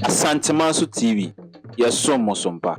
Asantemanso TV, Yasomosompa.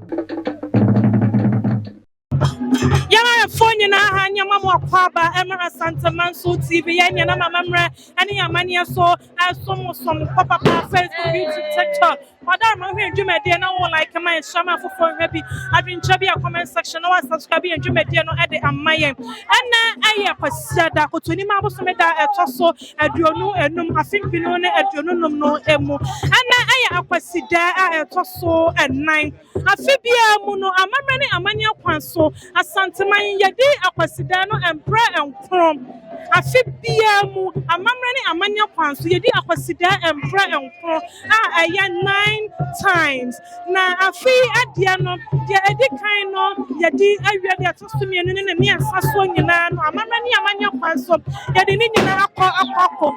Yana phone na hanya mama kwaba emra Asantemanso TV yanya na mama mre ani amania so asomosom papa Facebook YouTube TikTok wada ma hwe dwumade na wo like my shama fofo happy adwincha bi a comment section na wa subscribe bi dwumade no ede amayen ana aye Akwasidae kotoni ma bosomeda etoso aduonu enum afimpinu ne aduonu num no emu ana aye Akwasidae a etoso enan afibia mu no amamre ne amanya kwanso Asanteman yedi Akwasidae no empre enkrom afibia mu amamre ne amanya kwanso yedi Akwasidae empre enkrom a aya 9 times na afi adia no de edi kan no yedi awia de atosumi enu ne ne asaso nyina no amamre ne amanya kwanso yedi ne nyina akọ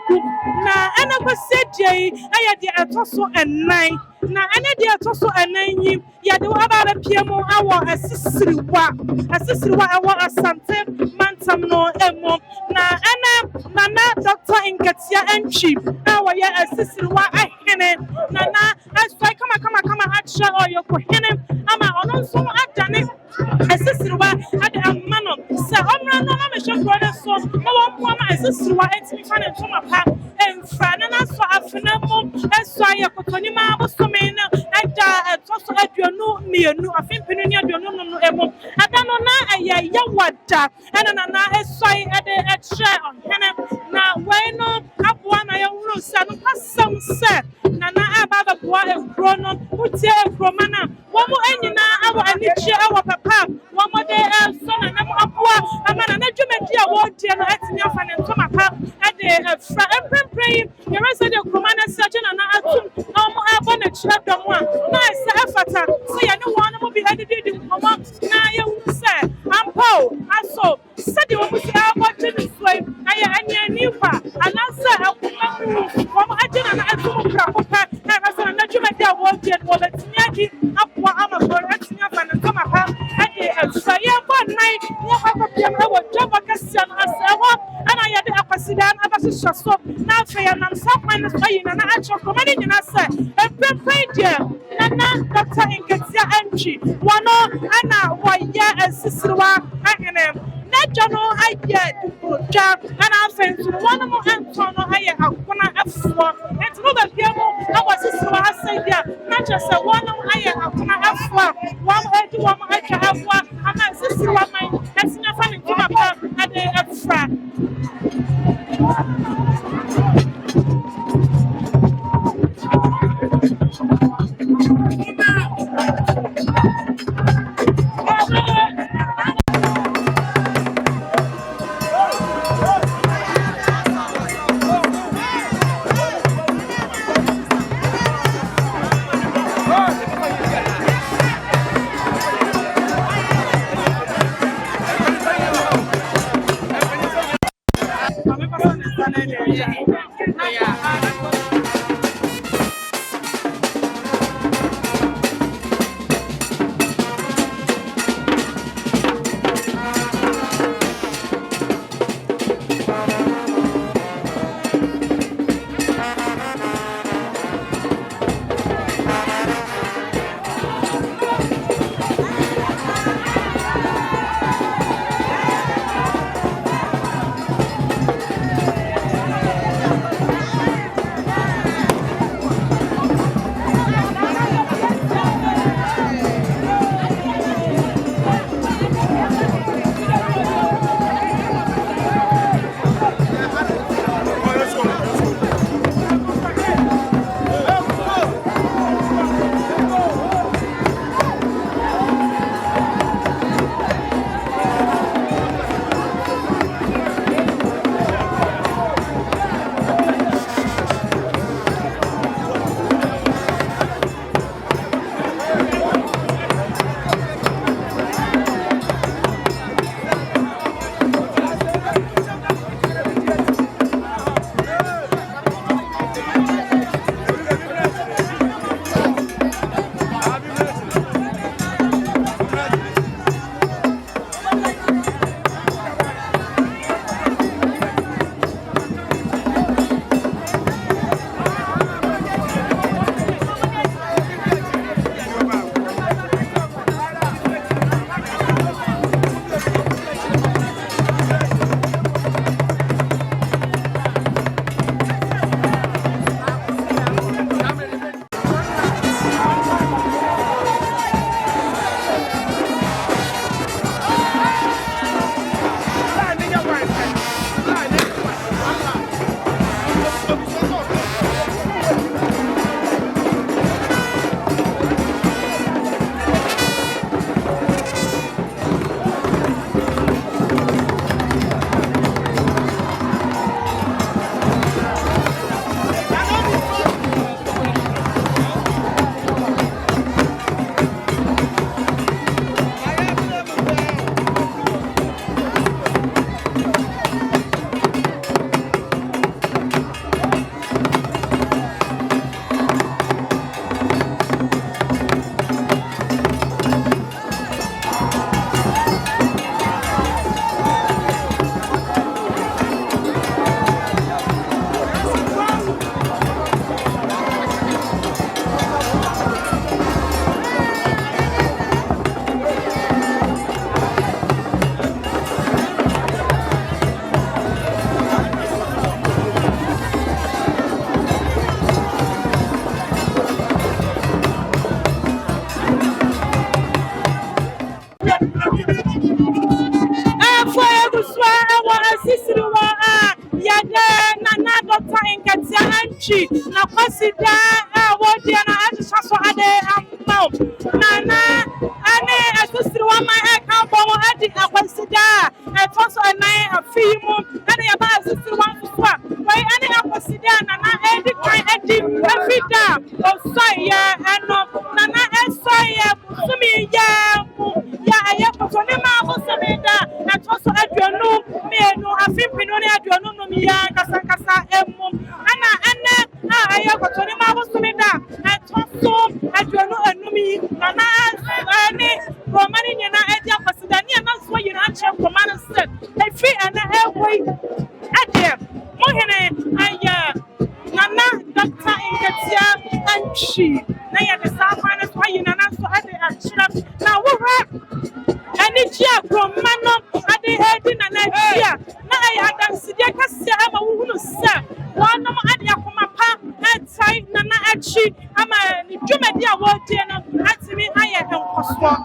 na ana Akwasidae aya de atoso enan na ene de atoso enan yi yedi wa ba piemu awo Asisiriwa awo Asante mantam no emo na nana Dr. Nketiah Antwi awo ye Asisiriwa ahene nana asai kama acha oyo ko hene ama ono nso adane Asisiriwa ade amano se omra no ma mehwe brother so wo mo ma Asisiriwa etimi fa ne ntoma pa emfa nana so afena mo eso aye kotoni ma bosome na ada etoso aduonu mienu afimpinu ni aduonu no emo ada no na aya yawada ena na esoi ede etre ohene na we no aboa na yewuru se no pasam se na ababa boa ekro no utie ekro mana wo mo enyina awo anichie awo papa wo mo de so na mo aboa amana na dwumadi a wo die no etini afa ne ntoma pa ede efra emprempre yerese de kromana seje na atum mo abo na chira domo a na se afata se ye ne won mo bi edidi nkomo na ye wu se ampo aso se de wo si abo tini swai aye anya nipa anasa akoma wo mo agina na atum krako pa na se na dwumadi a wo die no betini adi akwa ama for etini afa ne ntoma pa ede efra ye bo nai ye akwa piam e wo jobo kasian asewo ana ye de Akwasidae abasi so na fe ya nam sakwan so yina na achoko mani nyina se empempede nana Dr. Nketiah Antwi wano ana woye Asisiriwa ahene na jono aye dikro ana afensu wano mo antono aye akona afo etimo ba piamo Asisiriwa asedia na chese wano aye akona afo wano edi wano acha afo ama Asisiriwa man esinya fa ne tuma pa ade afra Dr. Nketiah Antwi na Akwasidae what dia na ajisaso ade amount nana ane Asisiriwa my account bomo adi Akwasidae toso enai afimu ane ya ba Asisiriwa fufua wai ane Akwasidae nana edi kan edi afida osoya eno nana esoya sumi ya aya kotone ma musumi da toso aduonu menu afimpinu ne aduonu no mi ya kasa emu ana ene aya kotone ma musumi da toso aduonu enumi nana ani romani nyina edi Akwasidae ni na so yina ache romani set efi ana ewoi adem mohene aya nana Dr. Nketiah Antwi na ya de safa na so yina na so ade achira na wo ani chia romano ade edi nana chia na aya adansidia kasia ama wuhunu sa wonom ade akoma pa etai nana achi ama ni dwumadi a wodie no atimi aya enkoso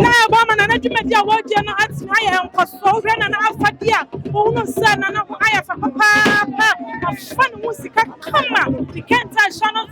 na ba na dwumadi a wodie no atimi aya enkoso hwe nana afadia wuhunu sa nana aya fa papa afan musika kama Nketiah shano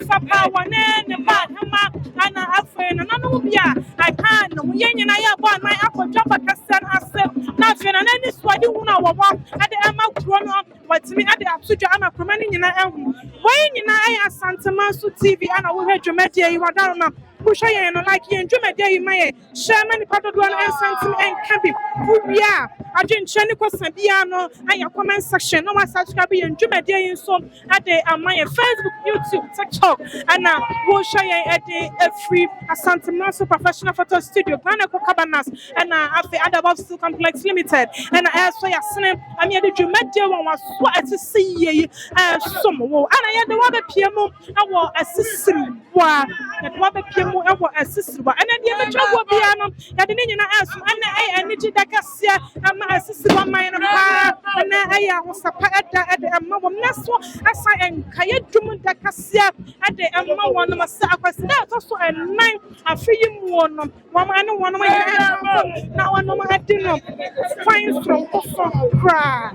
papa wane ne ba hama ana afa na nanu bia aka no yenye na ya bo na akọjọ bakasan ase na fe na ni swadi hu na wo ade ama kuro no watimi ade asudwa ama kroma ni nyina ehu wo nyina aya Santemanso TV ana wo hwe dwumadi yi wadaro na pusha ye no like ye dwumadi yi maye share ni padodo na Enstooling and Kambi ubia adwenche ni kosa bia no aya comment section no wa subscribe ye dwumadi yi so ade amaye Facebook YouTube TikTok ana wo share ye ade free Santemanso professional photo studio Ghana Cabanas ana afi Adabov Steel Complex Limited ana so ya sene ami ade dwumadi won wa so atisi ye somo ana ye de wa be piemu awo Asisiriwa ye de wa be piemu awo Asisiriwa ana de be twa bia no ye de nyina aso ana ani ji dakasia ama Asisiriwa man no pa ana aya hosapa ade amma wo naso asa enkaye dwum dakasia ade amma won masa Akwasidae to so enan afiyi mu no wo ma ne won ma na won ma ade no fine from so cry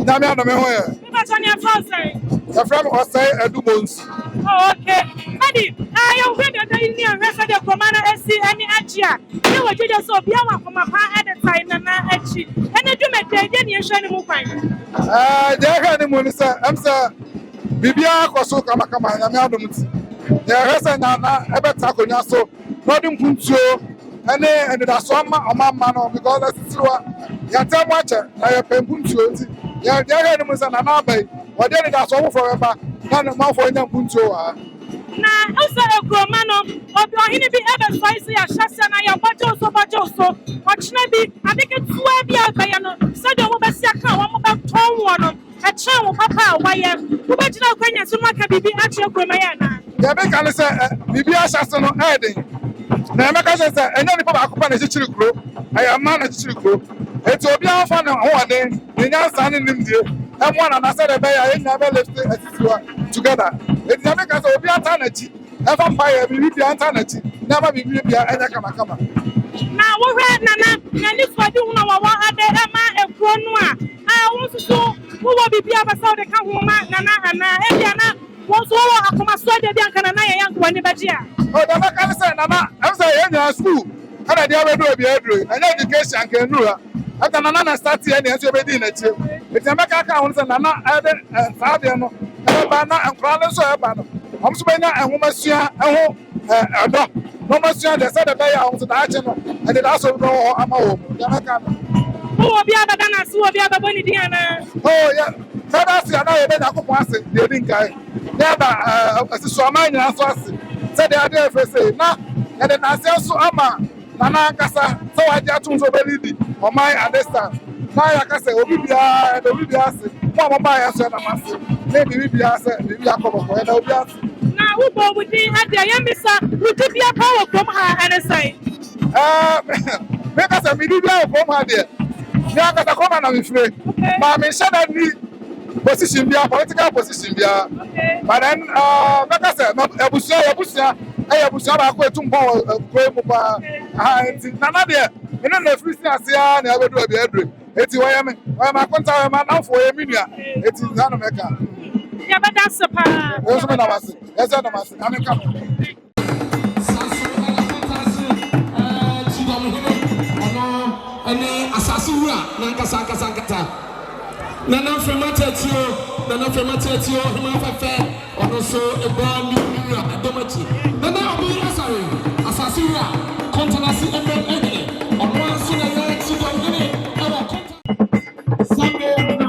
Nami ano me hoye. The friend was say edubons. Oh, okay. Adi, ayo weda da ni anhwesa de komana esi ani achia. Ni wodwe so bia wa koma pa advertise na achi. Ene dwumede de ni ehwa ni mu kwan. De ehwa ni mu ni say am say bibia akoso kama nami adom ti. De ehwesa na ebeta konya so. Nodi mpuntuo ene da so ama no because Asisiriwa yata mu ache na ye pempuntuo ti. Ya de ni mu say na abai. Wode ni da so wo for eba na no ma for nya mpuntuo wa. Na also ekroma no obi ohini bi ebe so ya hyase na ya bajo so ochina bi adeke tuwa bi abaya no sede mo besi aka wo mo be ton wo no e che wo papa waye wo be gina kwanya so maka bibi ache ekroma ya na ya be kan se bibi hyase no eden na emeka se enya ni papa akopa na chichiri kuro aya ma na chichiri kuro eti obi afa na ho ade nya san ni nimdie emo na na se de be ya enya be left Asisiriwa together eti ya be kan se obi ata na chi efa fire bibi ata na chi na ba bibi bia enya kama na wo hwe nana na ni fodi hu na wo ade ema ekro no want to who will be able to the Kawuma, Nana, Ediana, was all Akwasidae, the Ankana, young one, Bajia. Oh, the Macan said, Nana, I'm saying, in school, and I never do a behavior, and education can do it. At the Nana starts here, and you're in it. It's a Macan counts and Nana added and Fabiano, and Bana and Crowley, so Abano. I'm spending a woman, and no monsieur, they said that I was the agent, and it also know I'm home. Who will be able to who will be able to Diana? Oh, yeah. That's the other day. They didn't guy. Never, so mine and so said the other say, now, and then I say, so Ama, Nana Cassa, so I just to already on my understand. Now I can say, Obibia, and Obibia, Mama by us, and I must say, maybe we are said, maybe I come up and Obia. Now, who would be at the Yamisa, who could be a power from her and a say? Make us a video from her there. Yeah, because I come and I'm free. But I'm sure that the position, be a political position, but then, like I said, Abusia, I have to go to Mpoa, Nana there. And then the free Asia, never do a bedroom. It's why I'm a contact man for a million. It is not America. Yeah, but that's a part. Yes, I'm coming. Asisiriwa nankasa nana fematio hima fefe ono so eba mi adomachi nana obi asare Asisiriwa kontanasi ebe ege ono aso na ya ti do ngene awa konta sabe na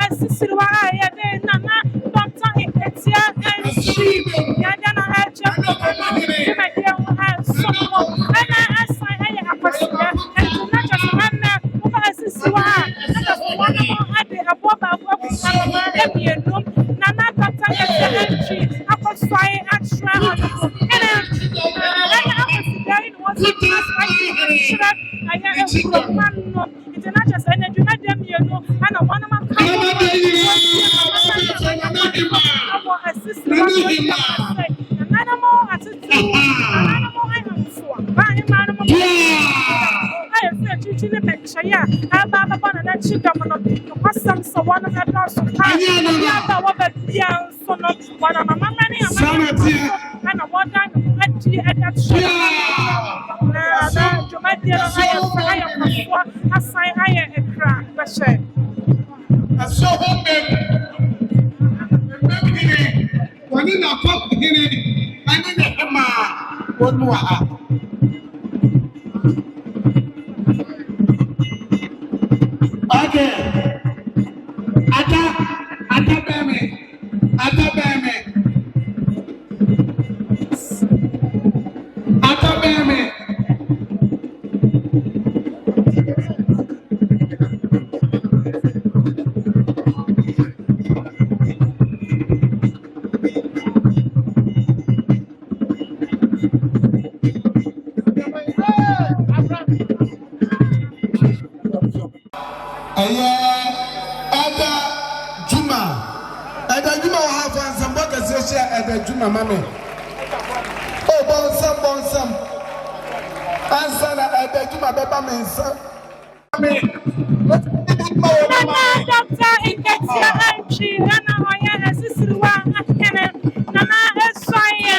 Asisiriwa ya de nana Dr. Nketiah share at the Juma Mammy. Oh, bonsam. Answer at the Juma Baba Mensa. Dr. Nketiah Antwi and Asisiriwa Nana Eswaya.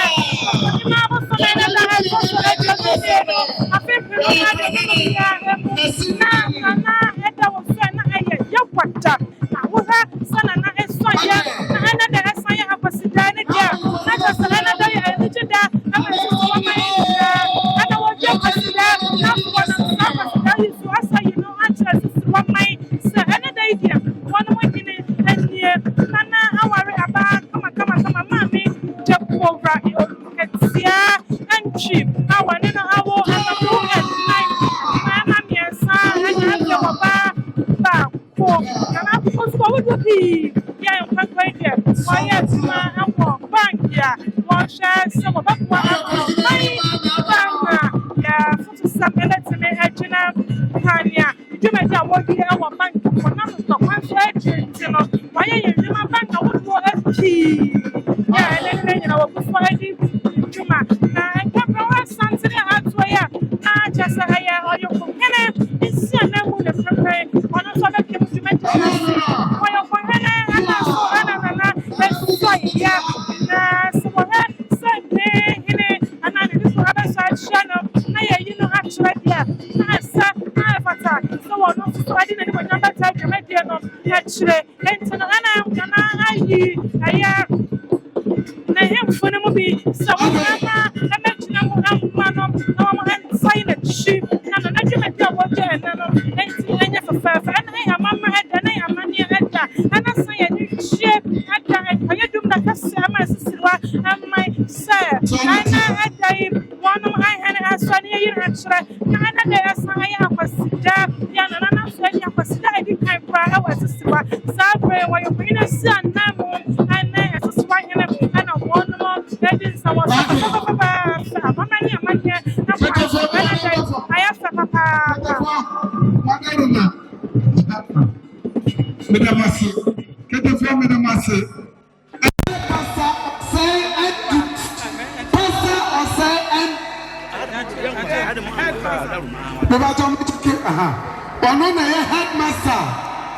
I headmaster.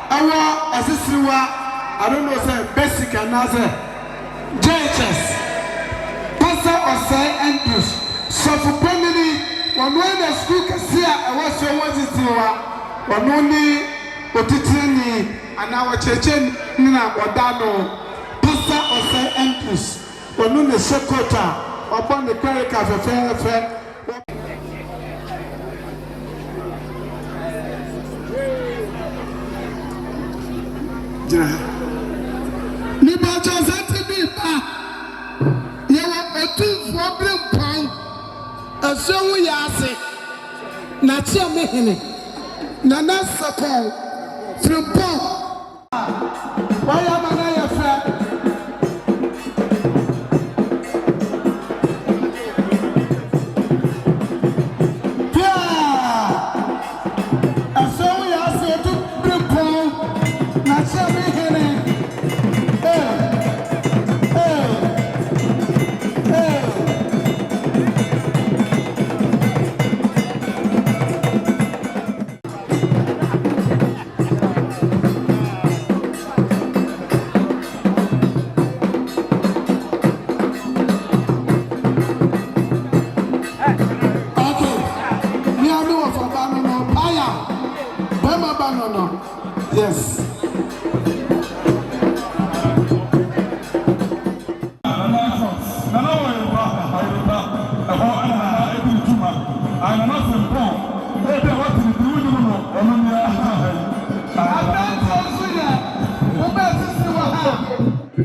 Our Asisiriwa, I don't know, say basic and other JHS. Pastor Osei Andrews. So for permanent, when the school can see I was so what is the one only Otitini and our Chechen Nina Wadano. Pastor Osei Andrews. When the Sokota upon the cleric of a fair. Niba Joseph Niba, you are a two for Brim a so we are sick. Natia Mehene, Nana Sapon, from Pong. Why am I a friend? Yes.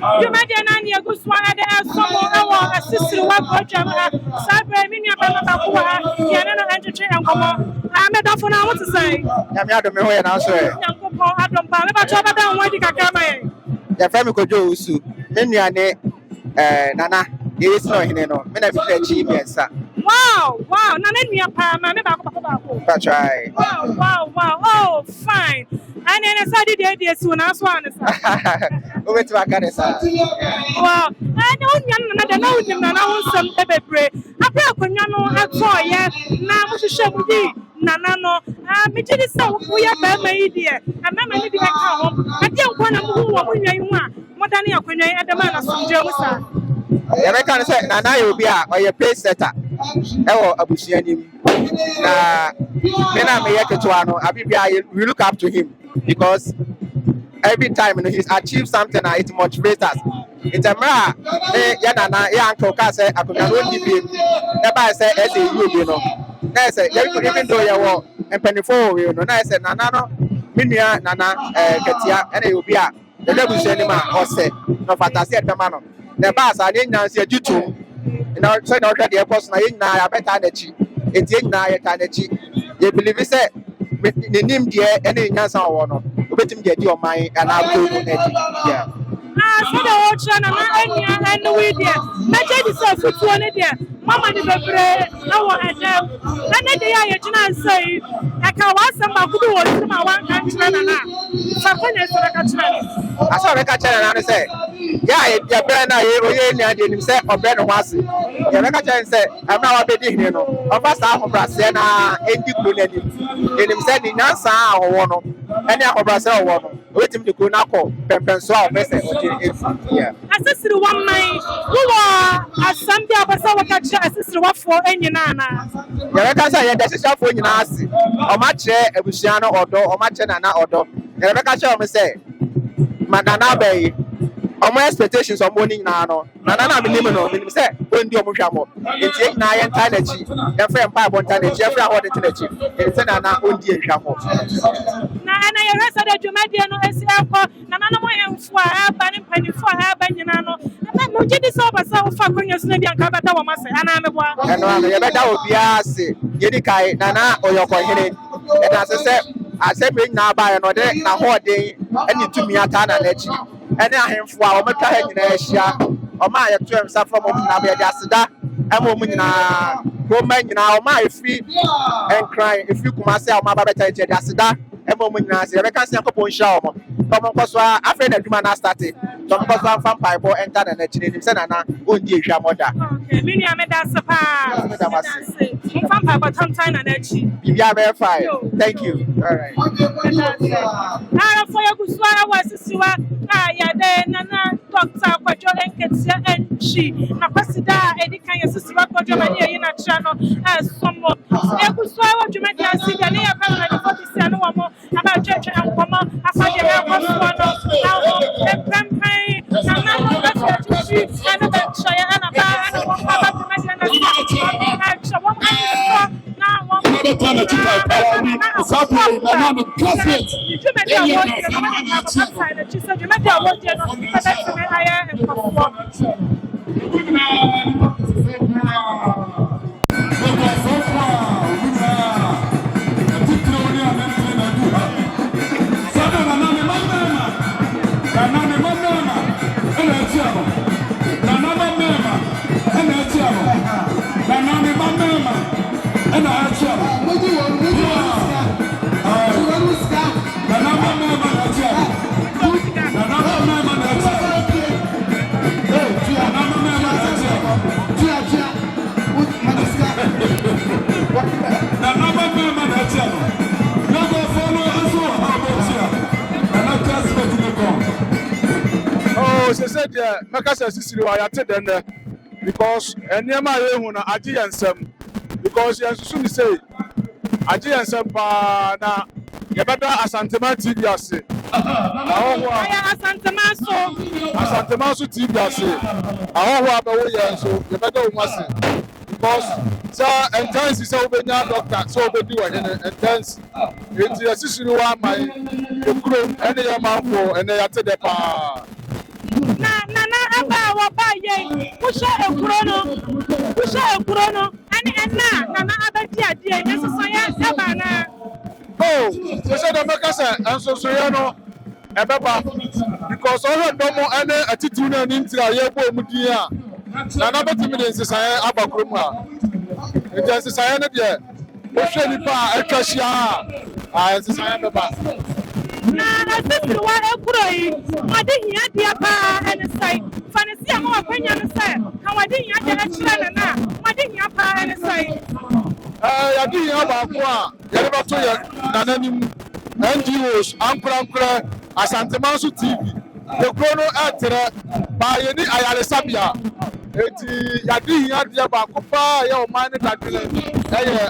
You might be a good one at the Somo, Asisiriwa program, Sabre, Minia, Yana, entertain and come on. I'm not for now to say. I'm not the way and answer. I don't want to come. The family could do so. Minia, Nana, there is no Hineno, men have wow, Nana, Pam, that's right. Wow, oh, fine. And then I started the idea soon as one. Over to Agadesa. Wow, I don't know some baby. I brought Kunyano at Toya, now to show me. Nano, me to the south, we are very dear. I remember living at home. I don't want to move when you want. More than you can at the man of some Josa. American said, Nana, you'll be or your place setter. Oh, Abusianim. Mena Mayakatuano, Abibia, we look up to him because every time he's achieved something, it motivates us. It's a mara, Yanana, Yanko Kase, I could not give him. Never say, as you know. I said, even though you were and penny for you know, I said, Nana, Minia, Nana, Nketiah, and it will be a the devil cinema or said, no fantasy at the man. The bars I didn't answer you too. In our side, the airports, I didn't know a better energy. It's in energy. You believe it said, the name dear, any answer or no, let him get your mind and I'll go to yeah. So the ocean and we dear. Magic is so for 20 dear. Mamma is a bread, no one had them. And then they are say, I can watch some of who was my one country. Something is like a channel. I saw a channel and I said, yeah, your brand, I didn't say, or Ben was it. The American said, I'm now a bit, you know, of us out of Brazil, and Dikro, and him said, in answer, or one, and now Brazil, one, with him to Kunako, Pempenso, message, yeah. Asisiriwa mind, who are as some day of a sour catcher, Asisiriwa for any nana. The American said, that's a shop for you, Nasi, or much a Busiano or do, or much an or do. The American show me say, Madana Bay. My expectations of morning now. Nana minimum said, when you move it's 8 9 energy, your friend 5 1 energy, every hour energy. It's an own dear Shamo. Now, and I rest at the Jumadiano SL, Nana, for her, banning penny for her, Banyanano. And then Mujid is over some fucking your snake and Kabata, and I'm a one. And I'm a better would be asked, Yedikai, Nana, or your coherent. And as I said, bring now by another, now whole day, and you to me at an energy. And I am for our Maka in Asia, or my terms from Asisiriwa, and woman, now my feet and crying if you come myself, my better Asisiriwa, and woman, I can see a couple show. Come on, after the human started, some person from Bible and done an engine in Senana, would be your mother. Many are made us a pass. From Papa Tom and Edgy. You are verified. Thank you. All right. For your good swallow was a sewer. Nana, Dr. Kwadwo Nketiah and she. Akwasidae, Edika, Asisiriwa, Kwadwo, in a channel as some more. Every swallow, you might have seen the name of the Siano about church and Poma. I find your hair was one of and campaign. And now, that's what you see. And about Shire and about the She said, Asisiriwa, I tell them because and near my own, I did some because you soon say, I did some now. You better Asantema TV, I say. Asantema TV, I say. I don't have a way, so you better must because sir, and times is over now, doctor, so we do it and times it's Asisiriwa, my Dikro, any amount for and they are to the power. Nana, about buying, push a chrono, and Nana, about dear, necessary. Oh, they said America and so Soyano, because all her domo and a tituna and into a year Mudia. Nana minutes is Abakruma. It is a Sayana, dear. What's any part? I cash ya. I am the Na Asisiriwa Ekuroi, Madi Hiadia Pa and a site. Fancy more opinion and say, how I didn't have a na. Madi Hiapa and a site. I didn't have a qua, Yellow Nananim, NGOs, Ampra, Asantemansu TV, the Chrono Atera, by any Ayalisabia. Yadi Yadia Bakupa, your mind that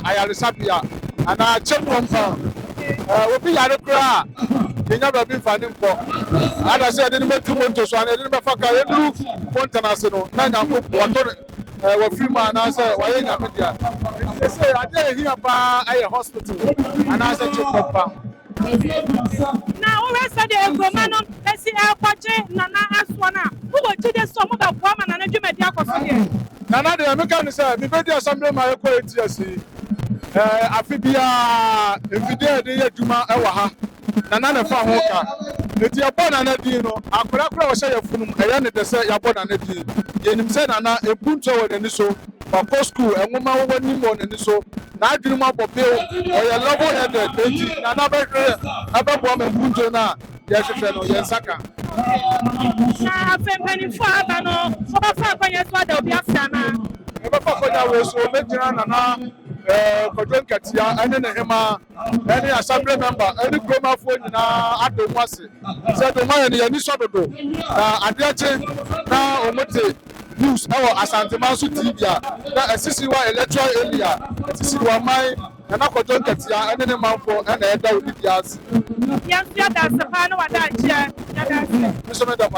Ayalisabia, and I check compound. Will be Yadokra. They never been finding for. And I said, I didn't make 2 months, so I didn't make Fontanational. None of what were free man. I said, why ain't media? They say, I didn't hear about a hospital, and I said, check compound. Now, I said, Romano, I see Apache, Nana Aswana, who will do the sum of a woman and a Jumedia. Nana, the American said, the video assembly my quality. Afibia, if you dare, the Juma Ewaha, Nana Fahoka, the Diabon and Edino, Akura say a film, I ended the say Yabon and Edino. Yen said, Anna, a punto and so, or post school, and woman when you want and so, now dream up a bill, or a level headed, another woman, Punto na, yes, yes, Saka. I've been penny for Abano, for a fact when you're father of Yasana. Never forgot was so Nana. Nketiah and then any assembly member, any grammar phone at the Wasi. Said the man in the Sodo. Now, Omote news our Asantemansu TV, Asisiriwa electoral area, Asisiriwa mine, and Nketiah and then a man for and a doubt with Yas. Yes, that's the panel at that chair. Mr. Madam,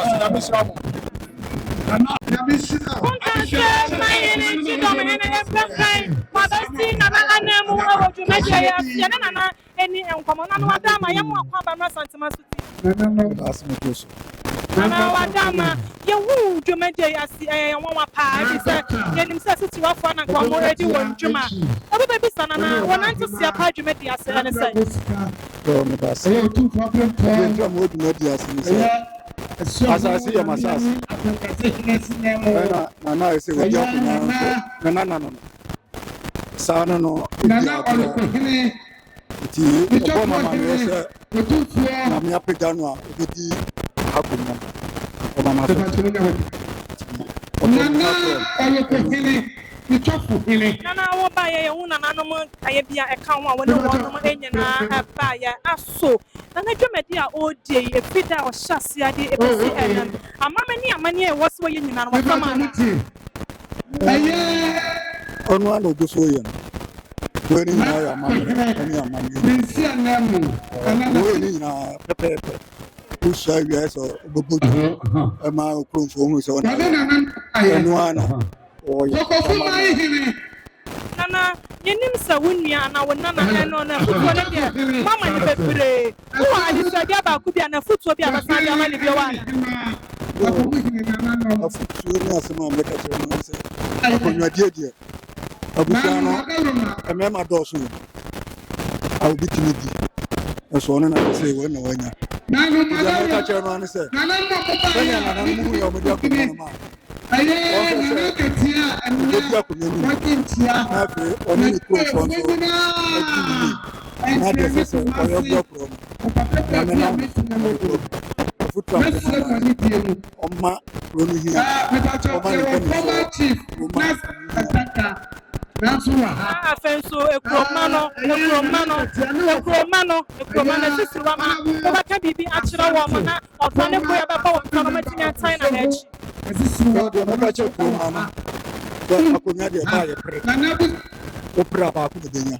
as I see your massage, Nana is a Nana. Sana no, Namia Pidana, Viti Hakuna, Nana, I will buy a own animal. I be a count when I buy a so. And I do media all day, a fitter or chassis, a mamma, money was way in our community. On one of the Soyan. When I am Pepe, who say yes or a mile proof for who's on one. Nana, you name so win and our Nana and on a foot. Mamma, you who are you said about could be on a foot to be a Masaya if you want. A foot to us, Mamma, dear. A member does so. I'll be timid. That's one and I say when no one. Nana, said, I am Opera ba ku de nya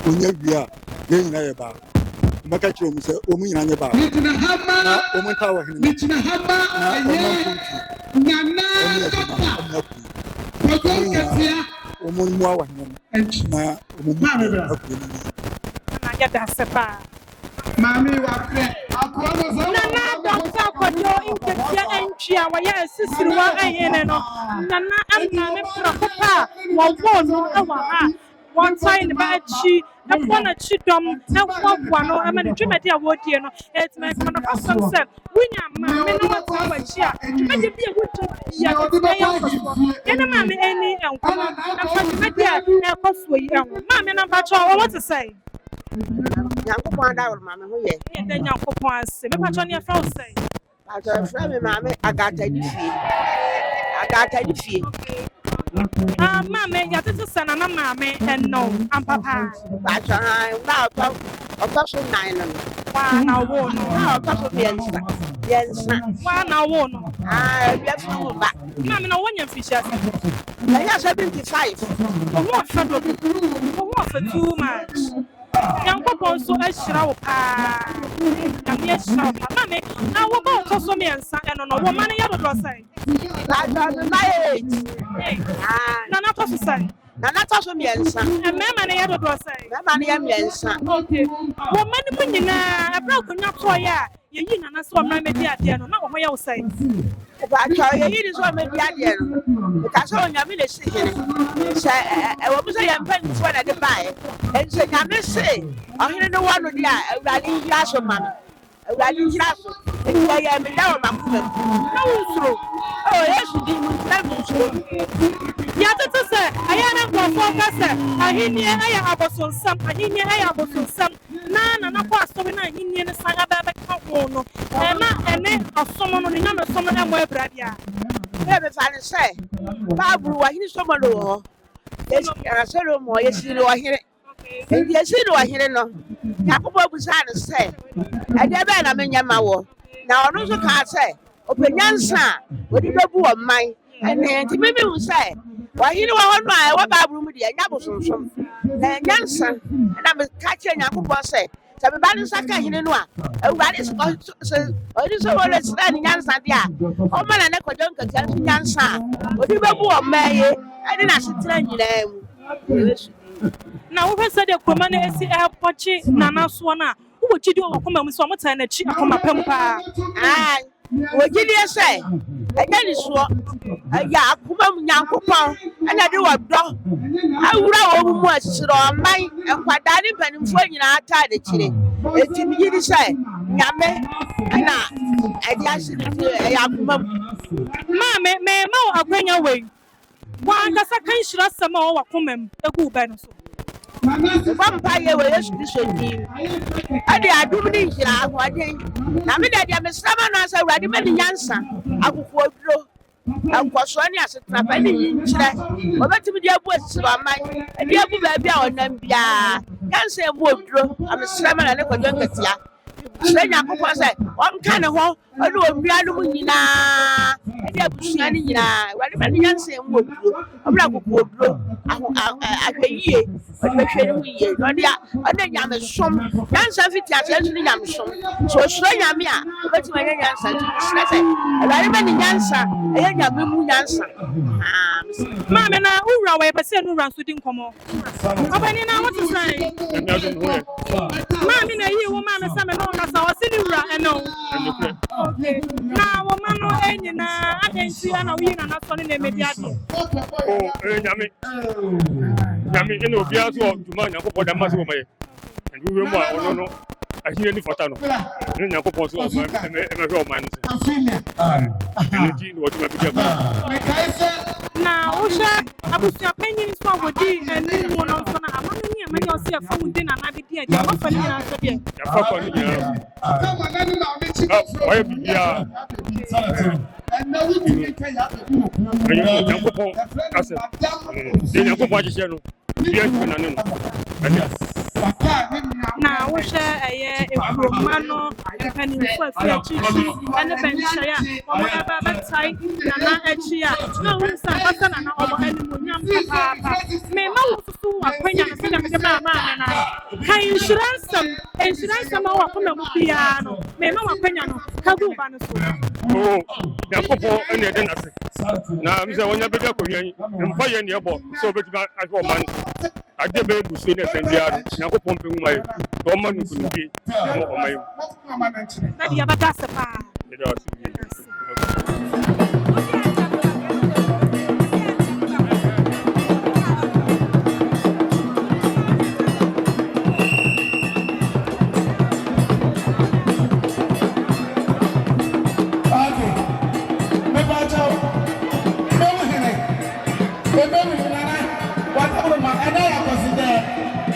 onya bia ye nyina ye ba maka chiro mu se omu nyina nye ba na omu ta wa hini mitina haba aye nana papa Nketiah omu mu wa hini na omu na ya da sepa Mami wa pre akwa no Nana Dr. Kwadwo Nketiah Antwi a wa ya Asisiriwa ayene no Nana amna me propa wo no ewa ha one time ba chi e kwona chidom e kwakwa no e ma dwumadi a wodie no et me kono pasam se wunya ma me no wata wa chi a dwumadi bi e wuto ya ya ene ma me eni enkomo e fa dwumadi a e kofuo yi enwo ma me na ba cho what to say Nyankopɔn da wo mama ho ye. Ye da Nyankopɔn ase. Me patro ne afra wo sɛ. Patro fra me mama agata di fie. Agata di fie. Mama ya tete sɛ na mama ɛno ampapa. Patro na ɔtɔ so 9 no. Wa na wo no. Na ɔtɔ so biɛnsa. Wa na wo no. Bia fu ba. Mama na wonya mfihia sɛ. Na ya 75. Oho afa do. Oho afa too much. Nyankopɔn so ahyira wo paa. Nyame ahyira wo paa. Mama na wo ba ɔtɔ so miɛnsa ɛno no wo ma no yɛ dodo sɛ. Patro na 8. Na na tɔ so sɛ. Na na tɔ so miɛnsa. Mɛma no yɛ dodo sɛ. Mɛma no yɛ miɛnsa. Okay. Wo ma no mu nyinaa ɛbra konya tɔɔ a yeyi nana so ɔmra mɛdi adeɛ no na wo ho yɛ wo sɛ. Patro yeyi ni so mɛdi adeɛ no. Ka so nyame le si hene. Sɛ ɛwɔ mu sɛ yɛ mpa ni so na de bae. Ɛnso nyame se ɔhene no wɔ no de a awurade yira so ma no. Awurade yira so. Ɛyɛ yɛ me da wɔ makoma. Na wo nsuro. Yesu di mu na mu nsuro. Ya tete sɛ ayɛ na nkurɔfoɔ ka sɛ ahenni ɛyɛ abosonsam ahenni ɛyɛ abosonsam na nana kɔ asɔre na ahenni no san abɛbɛka ho no ɛna ɛne ɔsom no ne nyame som no ɛmmɔ abrade a me fa ne sɛ Bible wɔ hene som no wɔ hɔ. Yesi asɛro mo yesi no wɔ hene. Yesi no wɔ hene no. Yakobɔ busa ne sɛ ɛdeɛ bɛɛ na menya ma wɔ. Na ɔno nso ka sɛ openyansa a odi bebu wɔ man. Ɛne nti me hu sɛ wahene wɔ hɔ no a ɛwɔ Bible mu deɛ nya bosonsom. Na nyansa na me ka kyerɛ Nyankopɔn sɛ sɛ me ba no nsa ka hene no a awurade sɛ ɔde sɛ wɔle srɛ ne nyansa deɛ a ɔma na ne Kwadwo Nketiah nso nyansa a ɔde bɛbu wɔ mmaa yi ɛne n'asetena nyinaa mu. na wohwɛ sɛ deɛ kuroma no asi ɛpɔkye nana soɔ no a wowɔ gyidi wɔ wakoma mu sɛ ɔmotaa n'akyi akoma pam paa. Wɔgyidie sɛ ɛnyɛ ne soɔ ɛyɛ akoma mu Nyankopɔn ɛna de wɔdɔ awura wɔ mu akyerɛ ɔman nkwadaa ne mpanimfoɔ nyinaa taa n'akyire. Eti me gyidi sɛ nyame ɛna ɛde ahyɛ ne tiri ɛyɛ akoma mu. Maame mɛma wo akwanya wei wankasa ka nhyira sɛm a ɔwɔ wakoma mu egu wo bɛ no so. Vampa ye wɔ Yesu Kristo din. Ɛde adum ne nhyira ahoɔden. Na me deɛ mesrama no asɛ awurade ma ne nyansa akokoɔduro ankɔsoɔ ne asetena pa ne nkyerɛ ɔbɛtumi de abu asisiri ɔman ɛde abu baabi a ɔnam biara nyansa abu oduro amesrama na ne Kwadwo Nketiah sɛ Nyankopɔn sɛ ɔnka ne ho ɔne ɔnnua no mu nyinaa ɛde abusua no nyinaa awurade ma ne nyansa amu oduro ɔbra akokoɔduro ahwɛ yie ɔde bɛhwɛ no mu yie ɔne nyamesom nyansa fiti aseɛ nso ne nyamesom sɛ ɔsuro nyame a ɔbɛtumi anyɛ nyansa nti mesrɛ sɛ awurade ma ne nyansa ɛyɛ nyame mu nyansa. Maame na wura wɔ yɛpɛ sɛ no wura nso di nkɔmmɔ ɔbɛni na wote sɛn maame na yi wo maame sɛ me ne ɔkasa ɔse ne wura ɛno na wo ma no nyinaa adɛn nti ana woyi nana sɔ ne na ɛmɛdi adeɛ nyame ɛna obiara so ɔdwuma Nyankopɔn da ma sɛ wɔma yɛ ɛne wowɛ mu a ɔno no ahene ni fata no ɛne Nyankopɔn so ɛmɛhwɛ ɔman no sɛ ɛne nti na wɔdwuma bi deɛ na wohwɛ abusuapanyin nso a wɔdi anim mu no nso no ama no ne ɛma yɛ ɔsɛ yɛfa wo di nana de di adi amafa no nyinaa sɛ deɛ yɛfa fa no nyinaa ɔyɛ biribiaa ɛyɛ Nyankopɔn asɛ deɛ Nyankopɔn ahyehyɛ no biribiaa ntumi nane no na wohwɛ ɛyɛ ekuroma no mpanimfo afi akyikyi ɛne bɛnhyɛ a wɔn ɛba bɛtae nana akyi a na wɔn nsa basa nana wɔn animonyam papaapa mɛma wɔn soso wɔ akwanya no sɛdeɛ mede maa maame na ka nhyira nsɛm a wɔakoma mu biara no mɛma wɔ akwanya no ka gu ba no so. Nyankopɔn ɛna ɛde n'ase na mesɛ wɔnya bɛdi akonnwa yi mfa yɛ neɛ bɔ sɛ wɔbɛtumi ahwɛ ɔman no adeɛ bɛyɛ bu so ne ɛsɛn biara no Nyankopɔn mpɛ nwuma yɛ na ɔma no nkonimdie ɛma ɔma yɛ mu na deɛ yɛbɛda ase paa yɛda ase wie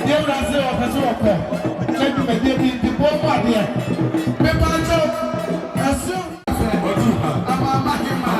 deɛ wurase ɔpɛ sɛ ɔkɔ kyɛ dwumadie bi nti bɔ mu adeɛ mepa nkyɛw ɛso amamahema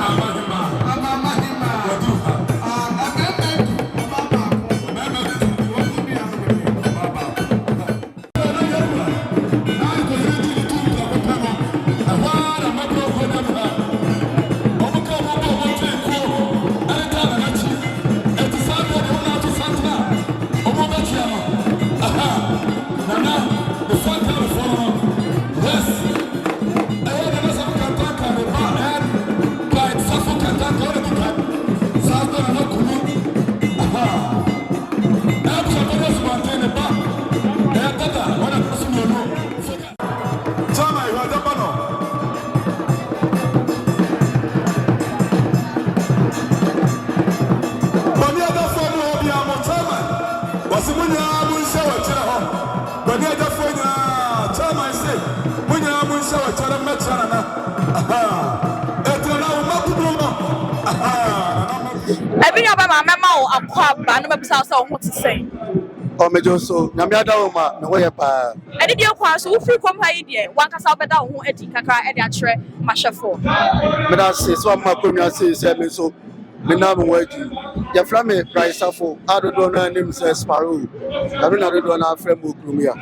Omejoso, Namiada Oma, Nawayapa. And if you pass, who free come here, one can solve better who at Kaka and their tre, Mashafo. But I say, so my community says, so, Minam working. Your family price of I don't know name says Sparrow. I don't know our friend Mukrumia.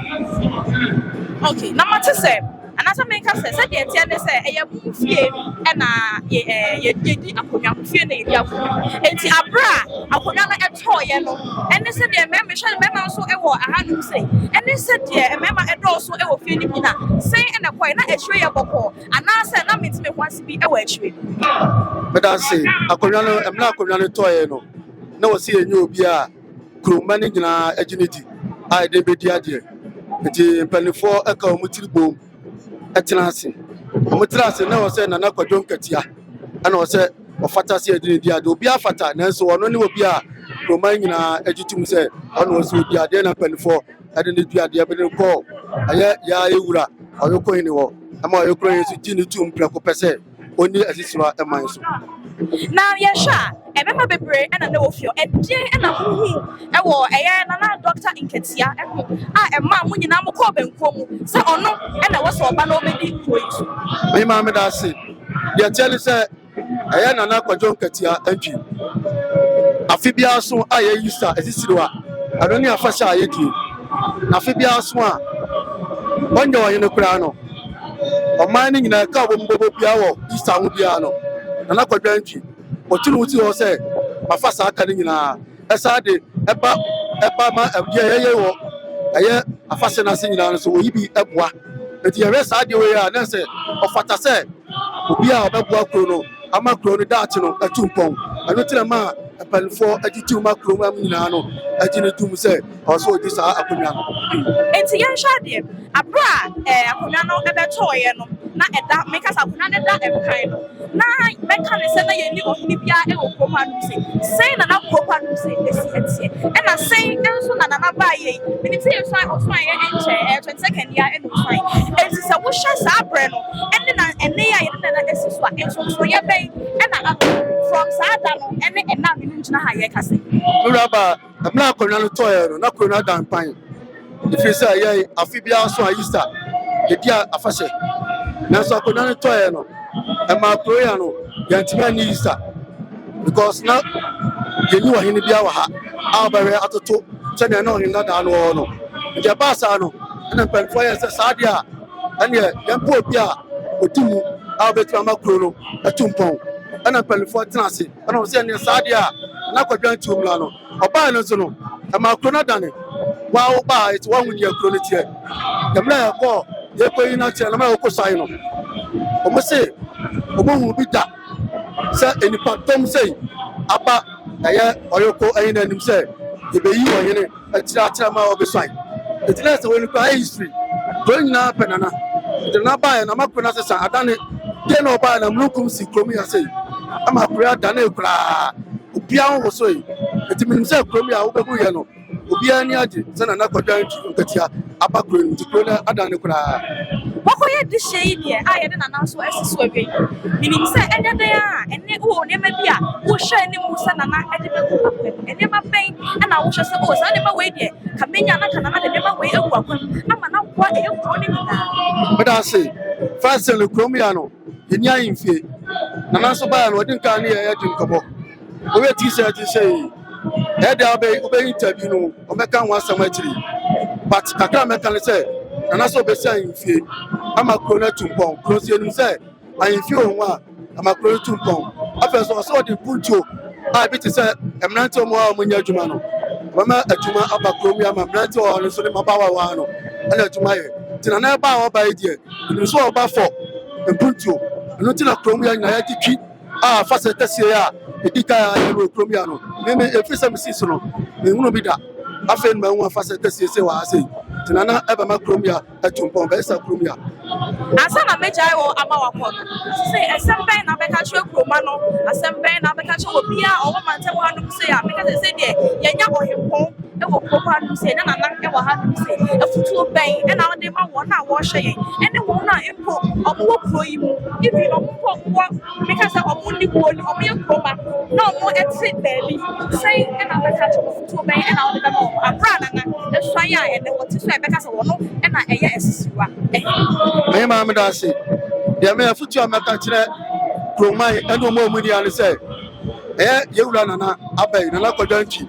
Okay, now what to say? And as I make us say, they say, I move here and ye did a program fear the and see a bra, I could not a toy yellow. And they said, dear, member shall member so I had to say. And they said, dear, member a draw so I will feel it. Say and a point, not a tree of a ball. And I said, that means me wants to be a wedge. But I say, I could not, I'm not going to toy. No, see a new beer, crew managing our agility. I did be the idea. It's penny for a commuting boom. Etinasi. Omutrasi na wose na Kwadwo Nketiah. Ana wose ofata se edini dia do bia fata na so ono ne obi a roman nyina agitum se ono wose obi ade na penifo ade ne dua de be ne ko aye ya ewura oyoko hini wo ama oyoko yesu tini tum preko pese oni Asisiriwa eman so. Now yesha remember bebre and no fio e die na hu e wo eye na Dr. Nketiah e hu a e ma mu nyina mo ko benko mu se ono e na wo so oba na obedi koyi me ma me da se ye tell say eye na Kwadwo Nketiah Antwi afibia so aye Easter Asisiriwa adoni afasha aye die na afibia so a onye oye no kura no o man ni nyina ka wo mbobo bia wo Easter wo bia no na Kwadwo Antwi otunu wuti ho se afasa aka ni nyina esa de eba ma ye wo aye afase na se nyina no so oyibi eboa eti ye resa de we ya na se ofata se obi a obeboa kro no ama kro no dachi no atumpon anu tire ma apalfo agitu ma kro ma nyina no agine tum se oso odi sa akonya no enti ye hwa de abra akonya no ebeto ye no na eda make us akonya ne da emkan no na meka ne se na ye ni ohini bia e okoma no se na okoma no se esi etie e na se enso na ba ye mini tie so I also ye enche 22nd year e no fine enti se wo hwa sa abre no ene na ene ya ye na esi so a enso so ye ben e na from sada no ene na minu njina ha ye kase uraba amna akonya no toye no na akonya dan pan ifi se ye afibia so a Easter ye dia afase na so akonya no toye no e ma prayer no yantima ni Easter because na ye ni wahini bia wa ha abawe atoto se na no hinda da no no je basa no na penfo ye se sadia ene yampo bia otimu abetu amakro no atumpon ana penfo tenase ana se ne sadia na Kwadwo Antwi no oba no so no amakro na dane wa oba it wa hudi akro ne tie demla ko ye ko ina tie na ma ko sai no omo se omo bi da se enipa tom sei aba aye oyoko ayin anim se e be yi oyene atira ma obesai etila se woni kwa history do nyina penana de na ba na makuna se san adane de na oba na mlukum si kromi ya sei ama kura dane kura obia ho so yi etimin se kromi a obebu ye no obia ni age se na Kwadwo Nketiah aba kuro ni kuro na adane kura Wakoye this shade here, I had an announcement as a swimming. Meaning, say, and then, and never be who share any Musana and never pain, and I wish I suppose I never wait yet. Camina and never wait a welcome. I'm not quite a phone. But I say, first, the Chromiano, in Yain, and also by what you can hear at Kabo. We t-shirt to say, head obey interview, or make one cemetery. But I can't say, and also be saying, I'm a corner to pong, close you say, I in few one, I'm a corner to pong. After I saw the puncho, I beat to say, I'm not so more when you're Jumano. Mama, a Juma up a chromium, I'm not so on the Mabawa one, and a Jumaya. Till an hour by idea, you saw about 4 and puncho, and not in a chromium, I had to keep. First at Tessia, the Dikro Chromiano. Maybe if it's a seasonal, they won't be that. I feel my one first at Tessia, I say. Tinana ever macromia at Tumpon, Bessa Cromia. As an Amajai or Amawapon. Say, a Sampan Abacatio Cromano, a Sampan Abacatio Pia or Mantawan say, because they said, Yanya or him home, and will Copan say, and I'm not having say, a full bay, and I'll do my one hour washing, and the one I import or walk for you. If you don't walk, because I'm only one or me a coma, no more at sit belly. Say, and I'm a catch of 2 bay, and I'll be a brother, the fire, and what is because I want and I Asisiriwa. My mamma does say, there may have put your matter from my and no more money and say, you run an abbey, and I don't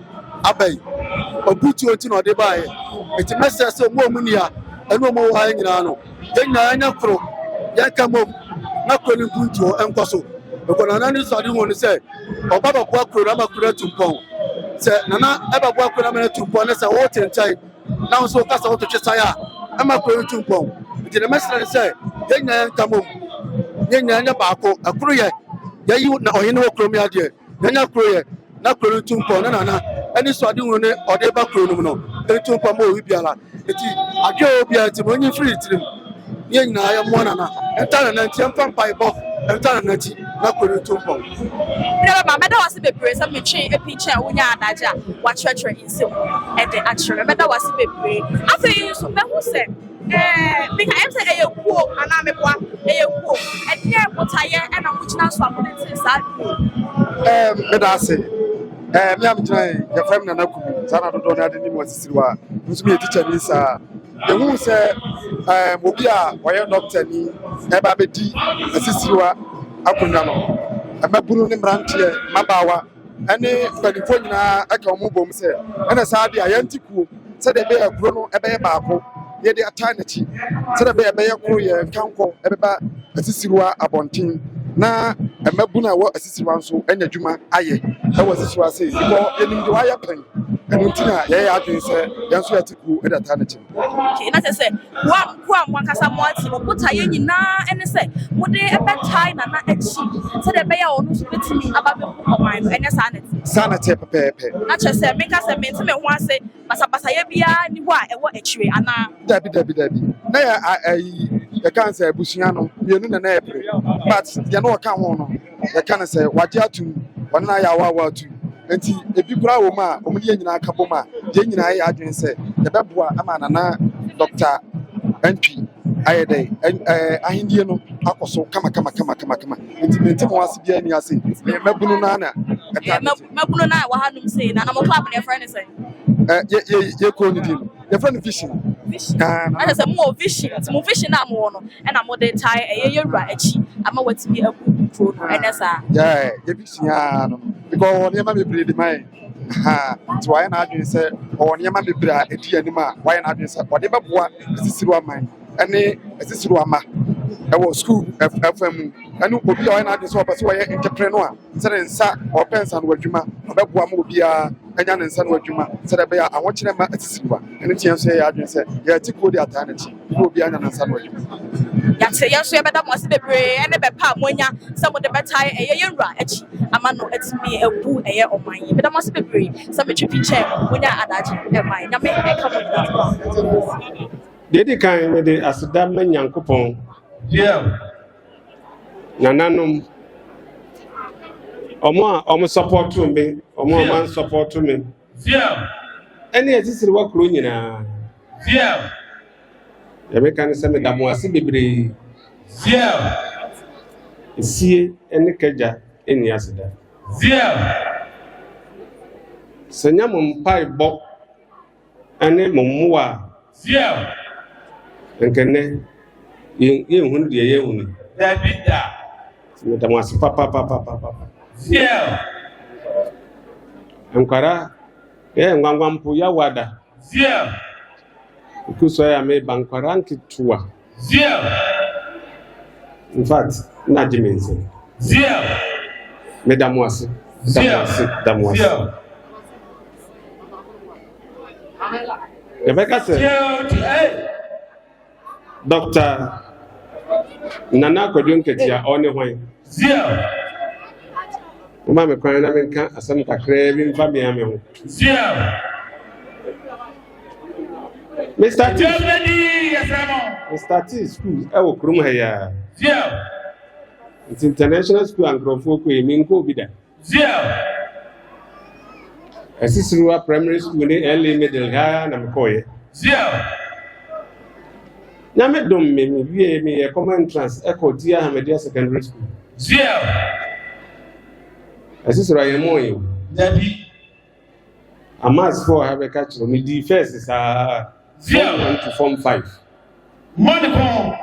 abbey, or put you to know they buy it. It's a message of more money and no more hanging on. Then I know pro, Yakamo, not calling Punto and Cosso. Because I don't want to say, or Baba Quack could to Pong. Say, Nana ever walk to Pong as a water type. Now so cast out to Cheshire. I'm a going to Pong. The master said, Yan come home. Yan Bako, a courier. Ya you know, you know, Chromia dear. Yana courier, not going to Pong, and it's what you want or the back room. They took a more Wibiala. It is a job to when you free to him. Yan, I am one and tell an champion pipe off and tell an anti, not going to Pong. My mother was a bit brave, some chain a picture when you're Naja, what church in so and the actual mother was a bit brave. After you so who said, because I'm saying a poor and I'm a poor, and here what I am and I'm which now swap inside. Medase, me am trying your family and Naku, Sana don't have any more Asisiriwa, who's me a teacher, Lisa. The who said, Mobia, why are doctor me, Ebabedi, Asisiriwa, Akunano. I'm a Bruno Brantier, Mabawa, and California, I can move home, say, and a Sadia, Yantiku, said a bear Bruno, a bear Babo, yet the eternity, said a bear Courier, Canco, Eba, Asisiriwa, Abontin, na, a Mabuna, what Asisiriwa, so, and a Juma, aye, that was this was saying, for any wire pen, and Untina, yea, I can say, Yansuatiku, and eternity. Okay, and as I said, one Casamwati, put a yen na, and I say, would they a bad time and not a cheap, said a bear on to me about the mine and a sanity. Sanity, Pepe. Not just say, make us a maintain one say, Masapasayabia, and what a tree, and now. Debbie. Nay, I can't say Busiano, you know, an April, but you know, I can't want I can't say what you have to 1 hour 2. And if you grow ma, only in a couple ma, then I didn't say the Babua Amana, Dr. Antwi, I Indian, Akoso, come. It's was be any assay. Mabunana, Mabuna, what had him say, and I'm a club in a friend saying, you're calling him. Your friend fishing. And as a more fishing, it's more fishing. I'm one, and I'm more than tired. You're right. I'm going to be a good food, and as a you're fishing. Because near my breed, my so why not you say, or near my breed, a dear anima, why not you say, whatever what is this mine, and this is Rama. I was school FM, and who would be not this one, so I entrepreneur, said sack or pens and what you ma, about one will be a young and son what you ma, said I want you to at Asisiriwa, and it's say, I just said, yeah, take the eternity, you will be an and son what you ma. Yes, yes, but must be brave and a pap when ya some of the better a young right. A man, it's me a boo a year of mine, but I must be brave. Some chair when I add that mine. I may come with Dedi kind with the Asidame Yankupon. Yeah. Nananum. Omo support to me, Omo man support to me. Yeah. Any Asisiriwa Crunina. Yeah. Yɛbɛka ne sɛ meda mo ase bebree. Esie ne kagya ɛnni aseda. Sɛ nya mo mpaebɔ ne mo mmoa a nkɛnɛ yɛnhunu deɛ yɛhunu. Meda mo ase papapapapapa. Nkwara yɛ ngwangwampo yɛwada. Because I am a bankwara nketewa. In fact, na dimension. Meda mo ase. Yɛbɛka sɛ Dr. Nana Kwadwo Nketiah ɔne hwan. Mama me kwan na menka asɛm kakra bi mfa bia me ho. Mr. T school ewo krum ha ya. It's international school and grofo ko emi nko bi da. Asisiriwa primary school ni early middle ha na mkoye. Na me dom me wie me e common entrance Ekoti Ahmedia secondary school. Asisiriwa ye mo yi. Dabi. Amas for have a catch me di first is Form 1 to Form 5. Money come.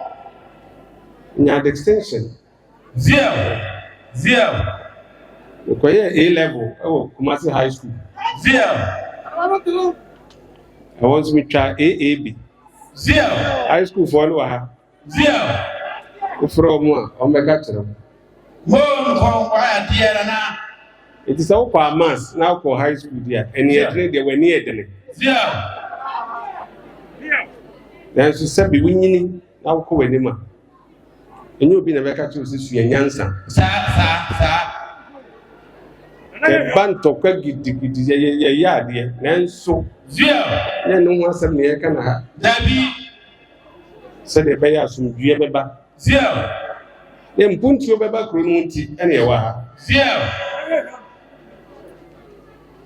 Nya extension. Zero. Okoye A level. Kumasi High School. I want to try AAB. High school for no. From Omega Channel. It is all for mass now for high school there. And yet they were near them. Then she said, "Be winning now, call anymore." And you'll be never catch you this Yansa. The band of Quaggy yard, and so, then no one said, "Me, can I?" Said the Bayer some Giababa. Then put your Baba Crununti anywhere.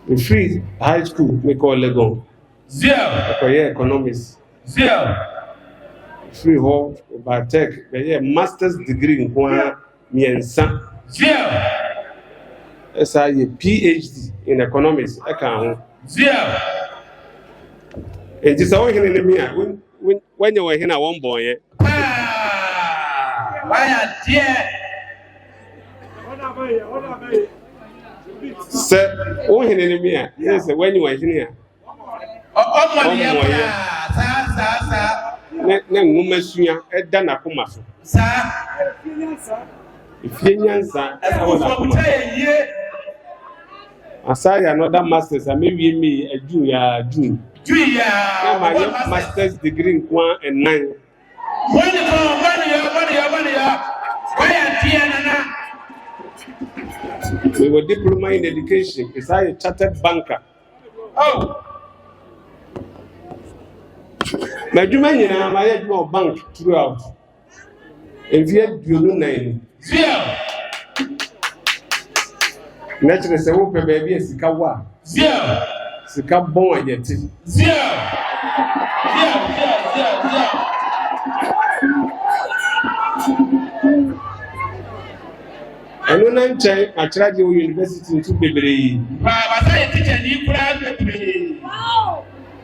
The free high school, we call Lego. Economics. Free hall, biotech, a master's degree in Kwana, Miensa. As I a PhD in economics, I can. And just all in the mirror when you were here, I one boy. Why, dear? Sir, oh, in the mirror, yes, when you were here. Nemumasuya edana kumaso. Ifenyansa asaya another masters maybe me a June. My master's degree in 1 and 9. We were diploma in education. Is I a chartered banker? Oh. My Germany and I had no bank throughout. And we had nine. Naturally, say, "Oh, baby, it's Sikawa. Sika born yet." And when I tried your university to be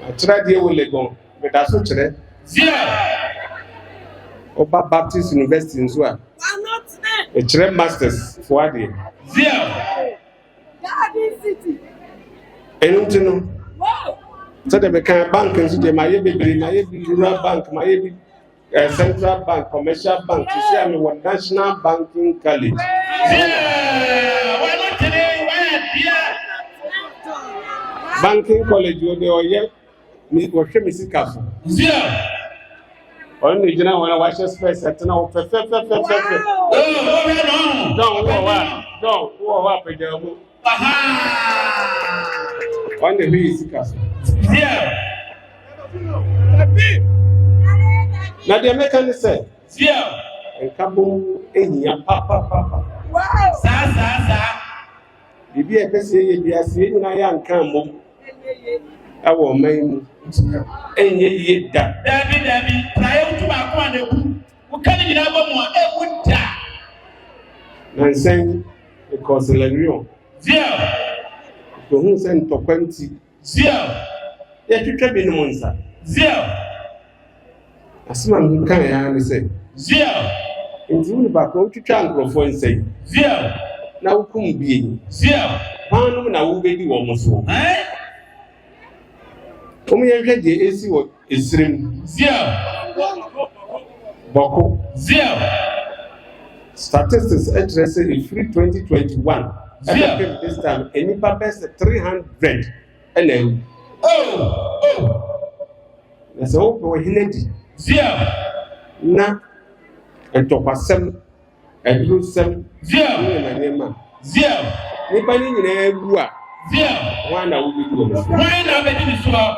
I tried here with Legon. But that's what today. Oba Baptist University in Zua. A trade masters for a day. And you know, so they became bank and they might be rural bank, might be central bank, commercial bank, to share me what national banking college. Banking college, they are yet. Me was Missikafu. Only you know when I watch your space, I know. Don't go up with them. Only Missikafu. Now the American said, and Kabu in your papa. Sir. If you ever say, you are seeing a young camel. Our main and ye that. Dabi, prior to my one, who can't even have one, die. And saying, because the Lagrion. Zia, who sent to 20. Zia, yet you can be no monster. Zia, as man can say. Zia, into the back road to Chango for and say. Zia, now come be. Zia, one now will be almost so. Eh? Come here, the AC is stream. Zia, Boko. Zia. Statistics address in free 2021. Zia. This time, any best 300. And then, that's all for Hinedi. Zia. Na, and Topasem, and Lusem. Zia. Zia. Nipani in everywhere. Zia. One I will be doing. Why not make this one?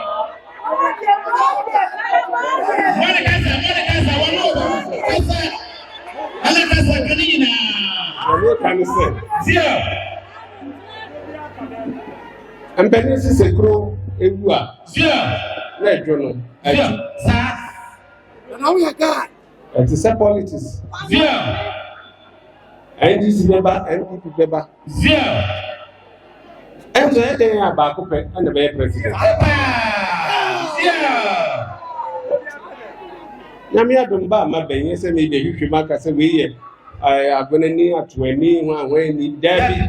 I'm betting this is a crow. If you are, let you know. Now we are God. It is a politics. And this is member and people member. And so they are back up and the very president. Namia don't buy my baby, say maybe you should mark us away. I have been near to a knee when he Debbie.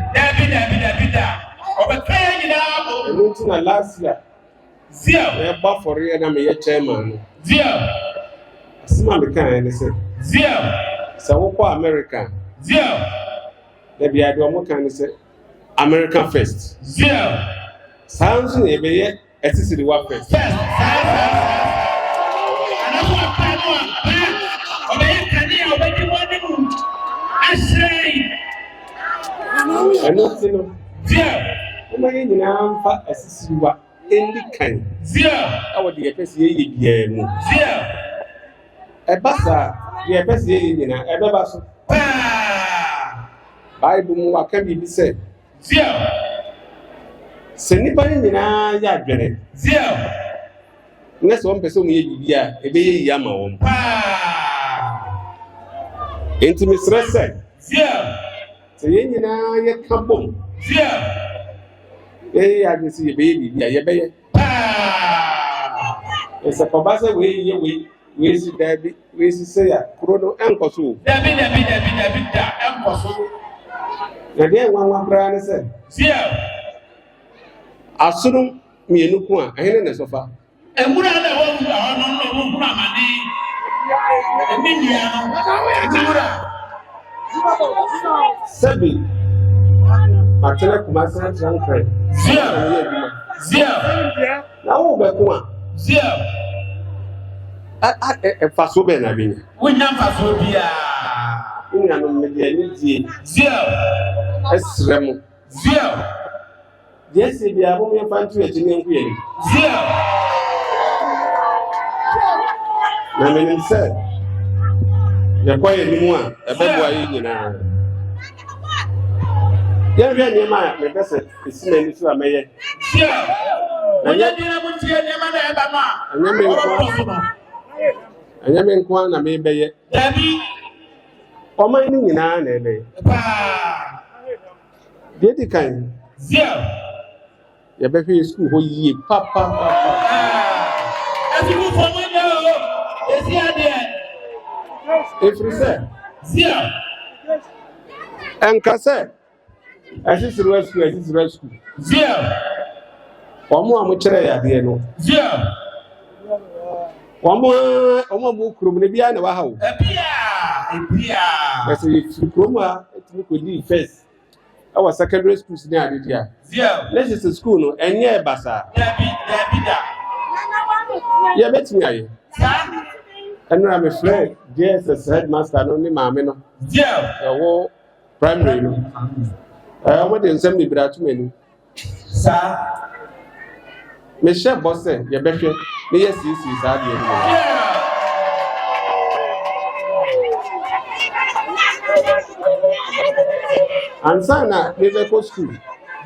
Over last year. Zia, for real, I'm a chairman. Zia, Some kind, say. Zia, So, American. Zia, Maybe I don't kind of say American first. Zia, Sounds in a Asisiriwa first. And not to Zia, now for Asisiriwa any kind. Zia, I would be a person. Zia, A bassa, the best in a basso. Bible, what can be said? Zia, Send anybody in a yard. Zia, Unless one person may a baby yama. Intimate stress said. Zia, Say, you know, you come home. Zia, Hey, I can see a baby. Yeah, you baby. It's a cabasa way, we see Debbie, we see say, Chrono and Cosu. Debbie, and Now, there one brand said, Zia, as soon me no one, I ain't in the sofa. and what other one are Sebi, Matella Kumasa Trankre. Zia, Now, Bekuma, Zia, a Fasoben, I mean. we never so be In an immediate Zia, Esremo. Zia, Yes, if you have only a fan to a Jimmy Queen. Zia, I mean, said, you're quite anyone, a better way in a. Yeah, near my professor is many to a mayor. Zia, and yet you never see any man. And I mean, one, I may be it. Debbie, Or my name in an ebe. Did the kind? Zia, Your baby school, who ye, papa. as you move from window, is here there. If you say, Zia, and Cassette, Asisiriwa rescue. Zia, One more much, Zia, one more book room, maybe I know how. As if Roma, it could be first. Our secondary school near the Zia, let's just school, no, and yeah, Bassa. Yeah, bet me. And I'm afraid, yes, as headmaster, only Mamma. Zia, The war primary. I wouldn't send me brat many. Sir, Michelle Bosse, your better. Yes, is hard. And Sana, never go school.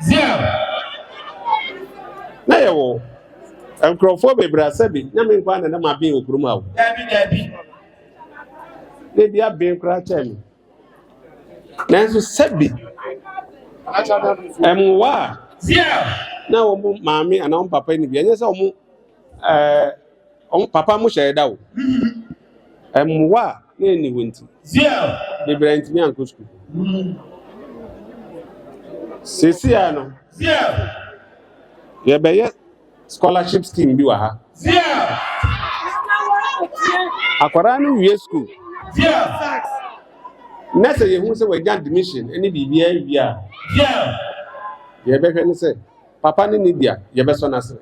Zia, Now, nkurɔfoɔ bebree asɛbi na me nkwa na ma bin okurum awo Dabi. na bi abin koraa kyɛn me nanso sɛbi ɛmmoa na wɔn maame anaa wɔn papa ni bi ɛnyɛ sɛ wɔn papa mo hyɛ da o ɛmmoa na ɛni wɔn ti bebree ntumi ankɔ sukuu sisi a no yɛbɛyɛ scholarship scheme bi wɔ ha akwadaa no wie school na sɛ yɛhu sɛ wɔagya admission ne biribiara wie a yɛbɛhwɛ ne sɛ papa ne ne bia yɛbɛsɔ n'ase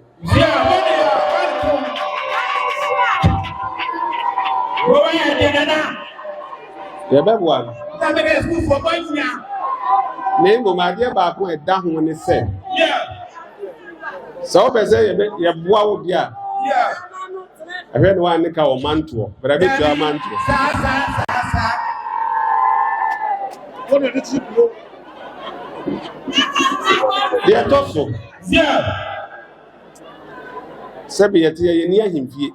yɛbɛboa no na mmom adeɛ baako a ɛda ho ne sɛ sɛ wopɛ sɛ yɛboa wo deɛ a ɛhwɛ ne wa ne ka wɔ mantoɔ bɛrɛ bɛtua mantoɔ deɛ ɛtɔ so sɛbi yɛte yɛni ahemfie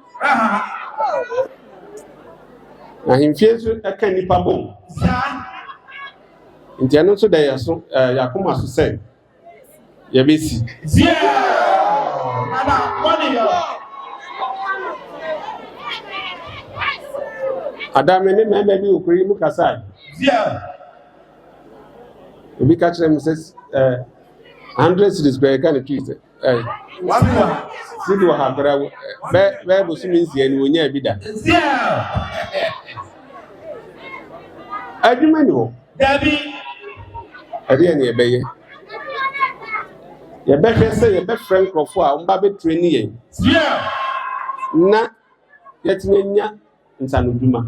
ahemfie nso ɛka nnipa bom nti ɛno nso da yɛakoma so sɛ yɛbɛsi adame ne mɛmɛ bi okuri mu kasa obi ka kyerɛ me sɛ 100 cities kura yɛka ne twi sɛ sidi wɔ ha bɛɛ bosom nsia ni wɔnya bi da adwuma ni hɔ ɛdeɛ ne yɛbɛyɛ yɛbɛhwɛ sɛ yɛbɛfrɛ nkurɔfoɔ a wɔmba bɛture ne yɛn na yɛtumi anya nsanodwuma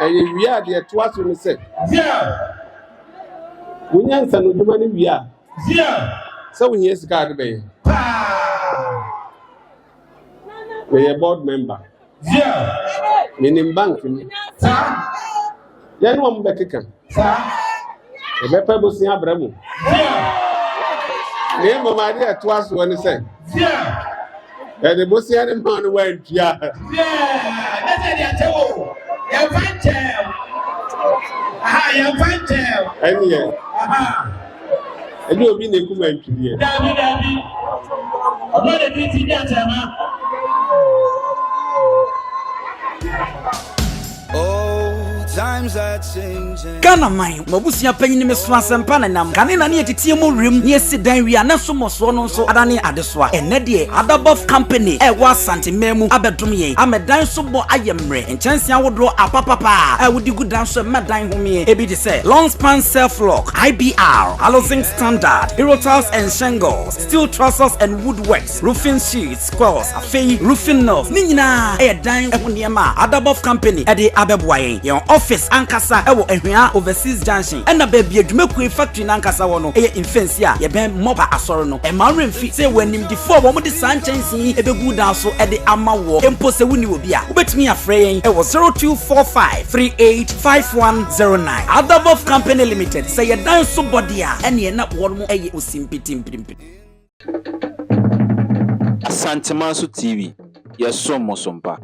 ɛyɛ wie a deɛ toa so ne sɛ wonya nsanodwuma no wie a sɛ wohia sika ade bɛyɛ meyɛ board member menim bank mu yɛne wɔ m bɛkeka yɛbɛpɛ bosia abrɛ mu na mmom adeɛ ɛtoa soɔ ne sɛ yɛde bosia ne ma no woantua ɛneɛ ɛne obi na ɛkum antwiriɛ Ghana man, Mabussia penny me swans and pananam, Canina near Timo room, near Sidan, we are not so much so Adani Adeswa, and Nedie, Adabov Company, was Santimemu, Abetumie, I'm a dance so I am re, and chance I would draw a papa, I would do good dance with Madame Humi, Ebi to say, long span self lock, IBR, housing standard, hero tiles and shingles, steel trusses and woodworks, roofing sheets, squares, a fay, roofing nerve, Nina, a dime, Adabov Company, at the Abebway, your office, Ankasa, Ehua overseas junction, and a baby Jumekwe factory Nankasa wono, infancy, ye ben moba asorono, and Marin fit say when him before one with the sunshine see a good also at the Amawo, and post a winnie will be a bet me afraid it was 0245 385109. Adabov Company Limited, say a dance somebody, and ye not one more a usimpitim. Santimanso TV, yes, so mosompa.